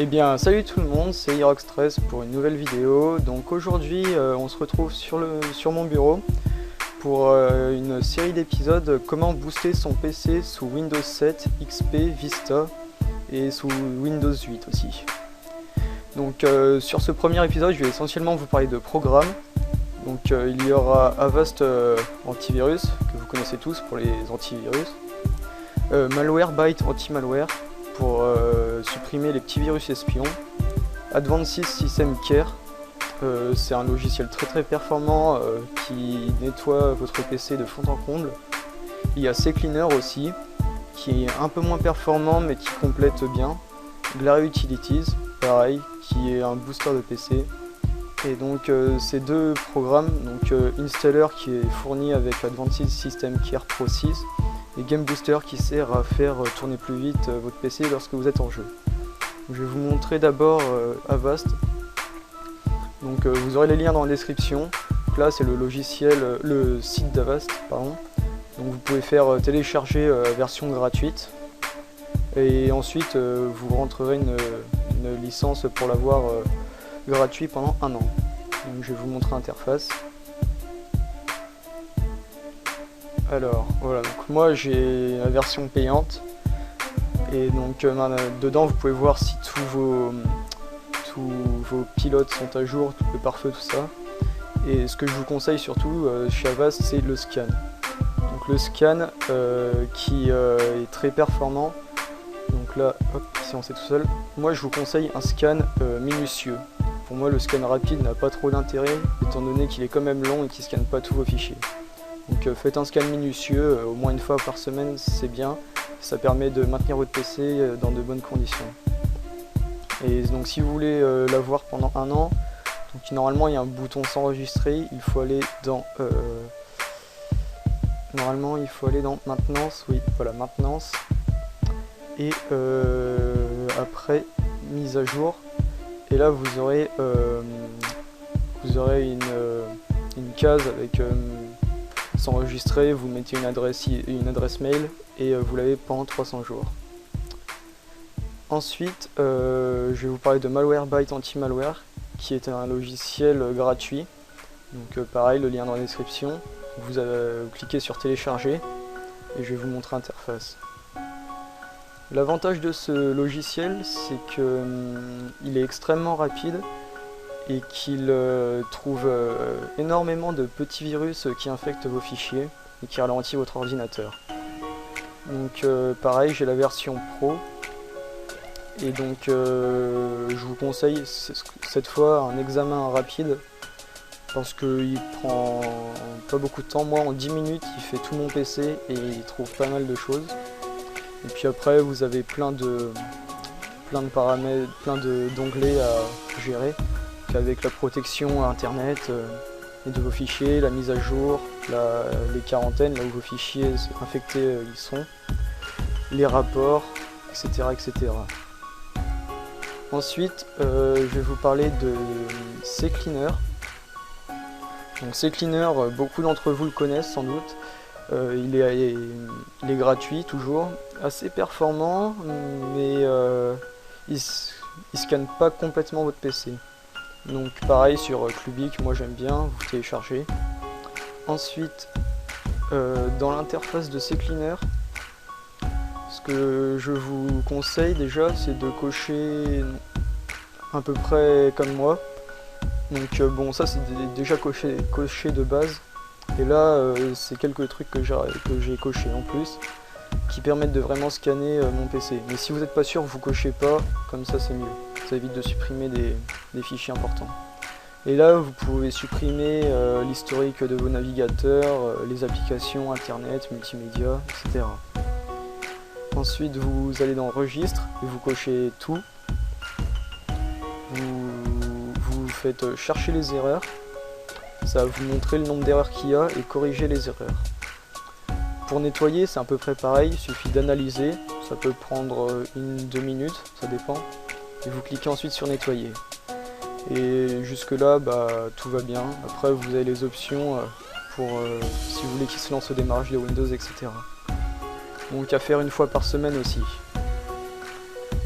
Eh bien, salut tout le monde, c'est Iroxstress pour une nouvelle vidéo. Donc aujourd'hui, on se retrouve sur mon bureau pour une série d'épisodes comment booster son PC sous Windows 7, XP, Vista et sous Windows 8 aussi. Donc sur ce premier épisode, je vais essentiellement vous parler de programmes. Donc il y aura Avast Antivirus, que vous connaissez tous pour les antivirus, Malwarebytes anti-malware pour supprimer les petits virus espions, Advanced System Care, c'est un logiciel très performant qui nettoie votre PC de fond en comble. Il y a CCleaner aussi, qui est un peu moins performant mais qui complète bien. Glare Utilities, pareil, qui est un booster de PC. Et donc ces deux programmes, donc Installer qui est fourni avec Advanced System Care Pro 6 et Game Booster qui sert à faire tourner plus vite votre PC lorsque vous êtes en jeu. Je vais vous montrer d'abord Avast. Donc vous aurez les liens dans la description. Donc là c'est le site d'Avast, pardon. Donc vous pouvez faire télécharger la version gratuite et ensuite vous rentrerez une licence pour l'avoir gratuit pendant un an. Donc je vais vous montrer l'interface. Alors voilà, donc moi j'ai la version payante et donc dedans vous pouvez voir si tous vos pilotes sont à jour, le pare-feu, tout ça. Et ce que je vous conseille surtout chez Avast, c'est le scan. Donc le scan qui est très performant. Donc là, hop, si on sait tout seul, moi je vous conseille un scan minutieux. Pour moi le scan rapide n'a pas trop d'intérêt étant donné qu'il est quand même long et qu'il ne scanne pas tous vos fichiers. Donc faites un scan minutieux, au moins une fois par semaine, c'est bien. Ça permet de maintenir votre PC dans de bonnes conditions. Et donc si vous voulez l'avoir pendant un an, donc normalement il y a un bouton s'enregistrer, il faut aller dans maintenance, oui, voilà, maintenance. Et après mise à jour. Et là vous aurez une case avec s'enregistrer, vous mettez une adresse mail et vous l'avez pendant 300 jours. Ensuite, je vais vous parler de Malwarebytes anti-malware, qui est un logiciel gratuit. Donc pareil, le lien dans la description. Vous cliquez sur télécharger et je vais vous montrer l'interface. L'avantage de ce logiciel, c'est que il est extrêmement rapide et qu'il trouve énormément de petits virus qui infectent vos fichiers et qui ralentit votre ordinateur. Donc pareil, j'ai la version Pro et donc je vous conseille cette fois un examen rapide parce qu'il prend pas beaucoup de temps. Moi en 10 minutes il fait tout mon PC et il trouve pas mal de choses. Et puis après vous avez plein de paramètres, plein d'onglets à gérer, avec la protection internet et de vos fichiers, la mise à jour, les quarantaines, là où vos fichiers infectés ils sont, les rapports, etc. Ensuite, je vais vous parler de CCleaner. Donc CCleaner, beaucoup d'entre vous le connaissent sans doute. Il est gratuit toujours, assez performant, mais il scanne pas complètement votre PC. Donc pareil sur Clubic, moi j'aime bien, vous téléchargez. Ensuite, dans l'interface de CCleaner, ce que je vous conseille déjà, c'est de cocher à peu près comme moi. Donc bon, ça c'est déjà coché de base. Et là, c'est quelques trucs que j'ai coché en plus, qui permettent de vraiment scanner mon PC. Mais si vous n'êtes pas sûr, vous cochez pas, comme ça c'est mieux. Ça évite de supprimer des fichiers importants. Et là, vous pouvez supprimer l'historique de vos navigateurs, les applications, internet, multimédia, etc. Ensuite, vous allez dans Registre et vous cochez tout. Vous faites chercher les erreurs. Ça va vous montrer le nombre d'erreurs qu'il y a et corriger les erreurs. Pour nettoyer, c'est à peu près pareil, il suffit d'analyser, ça peut prendre 1-2 minutes, ça dépend. Et vous cliquez ensuite sur nettoyer. Et jusque là, tout va bien. Après, vous avez les options pour si vous voulez qu'il se lance au démarrage de Windows, etc. Donc à faire une fois par semaine aussi.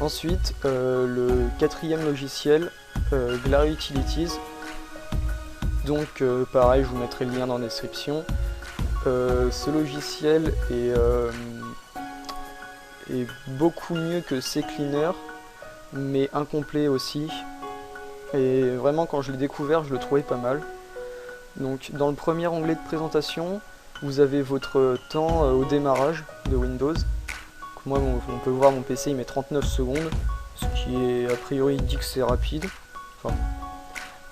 Ensuite, le quatrième logiciel, Glary Utilities. Donc pareil, je vous mettrai le lien dans la description. Ce logiciel est beaucoup mieux que CCleaner, mais incomplet aussi. Et vraiment, quand je l'ai découvert, je le trouvais pas mal. Donc dans le premier onglet de présentation, vous avez votre temps au démarrage de Windows. Donc, moi, on peut voir, mon PC il met 39 secondes, ce qui est a priori dit que c'est rapide. Enfin,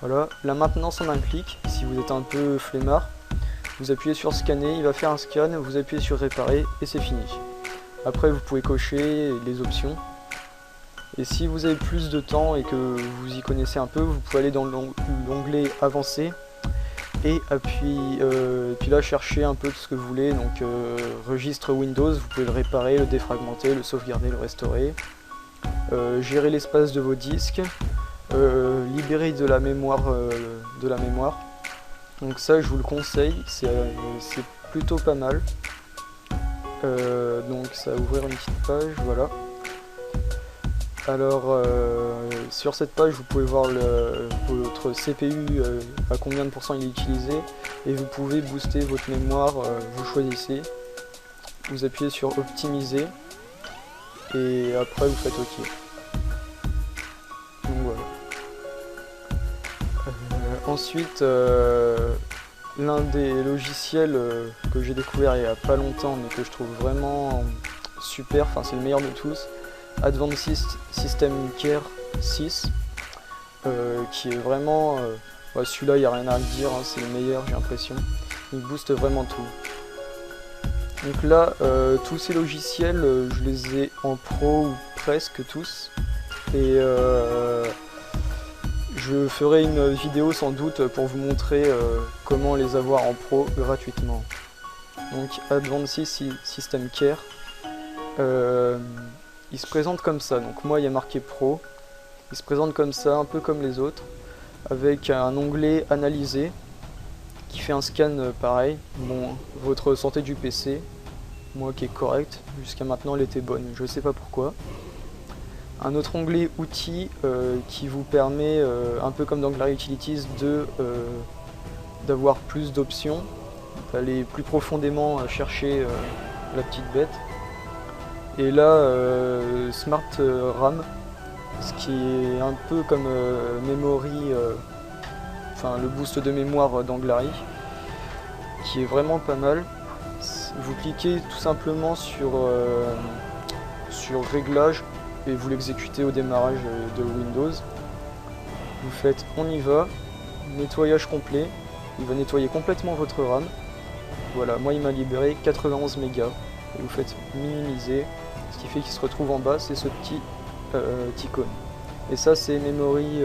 voilà. La maintenance en un clic, si vous êtes un peu flemmard, vous appuyez sur scanner, il va faire un scan, vous appuyez sur réparer et c'est fini. Après vous pouvez cocher les options. Et si vous avez plus de temps et que vous y connaissez un peu, vous pouvez aller dans l'onglet avancé et puis là chercher un peu tout ce que vous voulez. Donc registre Windows, vous pouvez le réparer, le défragmenter, le sauvegarder, le restaurer, gérer l'espace de vos disques, libérer de la mémoire, donc ça je vous le conseille, c'est plutôt pas mal. Donc ça va ouvrir une petite page, voilà. Alors sur cette page vous pouvez voir votre CPU, à combien de pourcents il est utilisé, et vous pouvez booster votre mémoire, vous choisissez, vous appuyez sur optimiser et après vous faites OK. Donc voilà. Ensuite, l'un des logiciels que j'ai découvert il n'y a pas longtemps mais que je trouve vraiment super, enfin c'est le meilleur de tous, Advanced System Care 6, qui est vraiment, celui-là il n'y a rien à dire, hein, c'est le meilleur, j'ai l'impression, il booste vraiment tout. Donc là, tous ces logiciels, je les ai en pro ou presque tous, et je ferai une vidéo sans doute pour vous montrer comment les avoir en pro gratuitement. Donc Advanced System Care, il se présente comme ça, donc moi il y a marqué Pro, il se présente comme ça, un peu comme les autres, avec un onglet analyser, qui fait un scan pareil, bon, votre santé du PC, moi qui est correct, jusqu'à maintenant elle était bonne, je sais pas pourquoi. Un autre onglet outils qui vous permet, un peu comme dans Glary Utilities, d'avoir plus d'options, d'aller plus profondément chercher la petite bête. Et là, Smart RAM, ce qui est un peu comme Memory, enfin le boost de mémoire dans Glary, qui est vraiment pas mal. Vous cliquez tout simplement sur Réglages et vous l'exécutez au démarrage de Windows. Vous faites on y va, nettoyage complet, il va nettoyer complètement votre RAM. Voilà, moi il m'a libéré 91 mégas. Et vous faites minimiser, ce qui fait qu'il se retrouve en bas, c'est ce petit icône. Et ça c'est Memory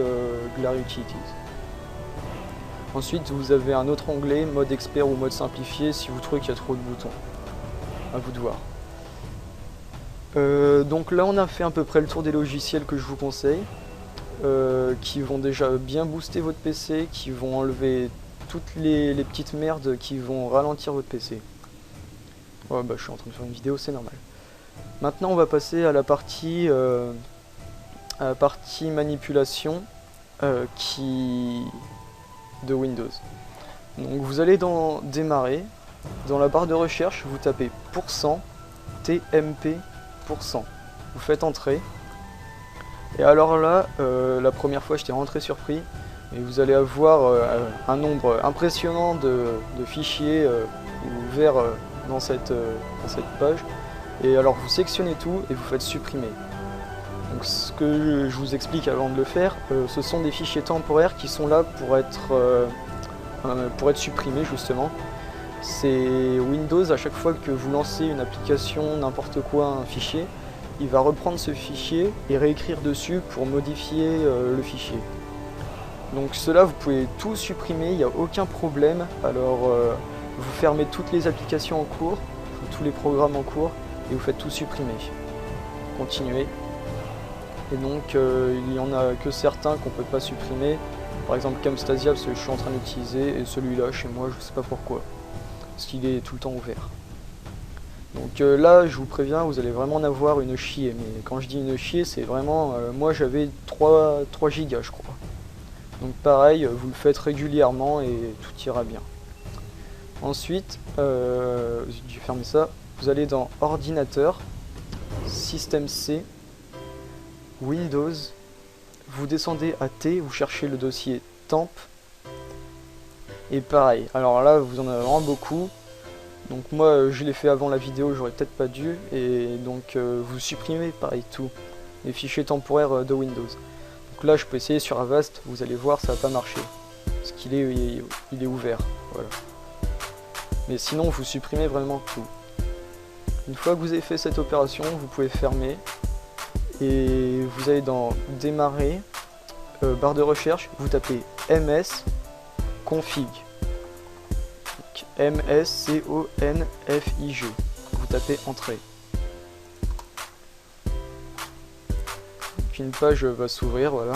Glary Utilities. Ensuite vous avez un autre onglet, mode expert ou mode simplifié, si vous trouvez qu'il y a trop de boutons. À vous de voir. Donc là on a fait à peu près le tour des logiciels que je vous conseille, qui vont déjà bien booster votre PC, qui vont enlever toutes les petites merdes qui vont ralentir votre PC. Ouais, bah, je suis en train de faire une vidéo, c'est normal. Maintenant on va passer à la partie manipulation de Windows. Donc vous allez dans démarrer, dans la barre de recherche vous tapez %TMP%, vous faites entrer, et alors là la première fois j'étais rentré surpris, et vous allez avoir un nombre impressionnant de fichiers ouverts dans cette page, et alors vous sélectionnez tout et vous faites supprimer. Donc ce que je vous explique avant de le faire, ce sont des fichiers temporaires qui sont là pour être supprimés justement. C'est Windows, à chaque fois que vous lancez une application, n'importe quoi, un fichier, il va reprendre ce fichier et réécrire dessus pour modifier le fichier. Donc cela vous pouvez tout supprimer, il n'y a aucun problème. Alors vous fermez toutes les applications en cours, tous les programmes en cours, et vous faites tout supprimer. Continuez. Et donc il n'y en a que certains qu'on ne peut pas supprimer. Par exemple Camtasia, parce que je suis en train d'utiliser, et celui-là chez moi je ne sais pas pourquoi. Parce qu'il est tout le temps ouvert. Donc là, je vous préviens, vous allez vraiment en avoir une chier. Mais quand je dis une chier, c'est vraiment... moi, j'avais 3 gigas, je crois. Donc pareil, vous le faites régulièrement et tout ira bien. Ensuite, je vais fermer ça. Vous allez dans Ordinateur, Système C, Windows. Vous descendez à T, vous cherchez le dossier temp. Et pareil, alors là, vous en avez vraiment beaucoup. Donc moi je l'ai fait avant la vidéo, j'aurais peut-être pas dû, et donc vous supprimez pareil tout, les fichiers temporaires de Windows. Donc là je peux essayer sur Avast, vous allez voir ça va pas marcher, parce qu'il est, il est ouvert, voilà. Mais sinon vous supprimez vraiment tout. Une fois que vous avez fait cette opération, vous pouvez fermer, et vous allez dans démarrer, barre de recherche, vous tapez ms config. MSCONFIG. Vous tapez Entrée. Puis une page va s'ouvrir, voilà.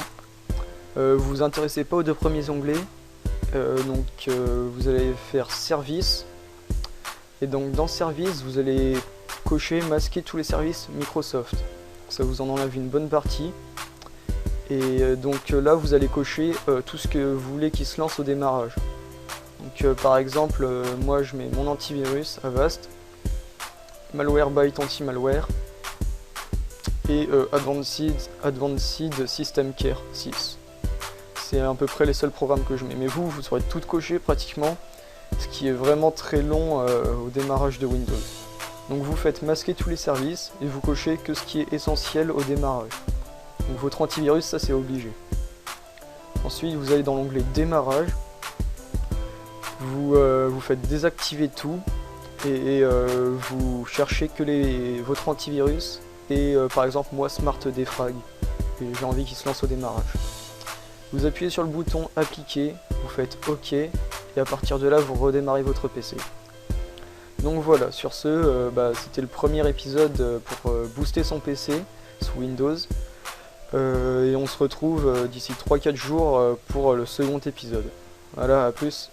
Vous vous intéressez pas aux 2 premiers onglets. Vous allez faire Service. Et donc dans Service, vous allez cocher, masquer tous les services Microsoft. Ça vous en enlève une bonne partie. Et donc là, vous allez cocher tout ce que vous voulez qui se lance au démarrage. Donc par exemple, moi je mets mon antivirus Avast, Malwarebytes anti-malware et Advanced System Care 6. C'est à peu près les seuls programmes que je mets. Mais vous aurez tout coché pratiquement, ce qui est vraiment très long au démarrage de Windows. Donc vous faites masquer tous les services et vous cochez que ce qui est essentiel au démarrage. Donc votre antivirus, ça c'est obligé. Ensuite vous allez dans l'onglet démarrage. Vous faites désactiver tout et vous cherchez que votre antivirus et par exemple moi Smart Defrag et j'ai envie qu'il se lance au démarrage. Vous appuyez sur le bouton appliquer, vous faites OK et à partir de là vous redémarrez votre PC. Donc voilà, sur ce, c'était le premier épisode pour booster son PC sous Windows et on se retrouve d'ici 3-4 jours pour le second épisode. Voilà, à plus.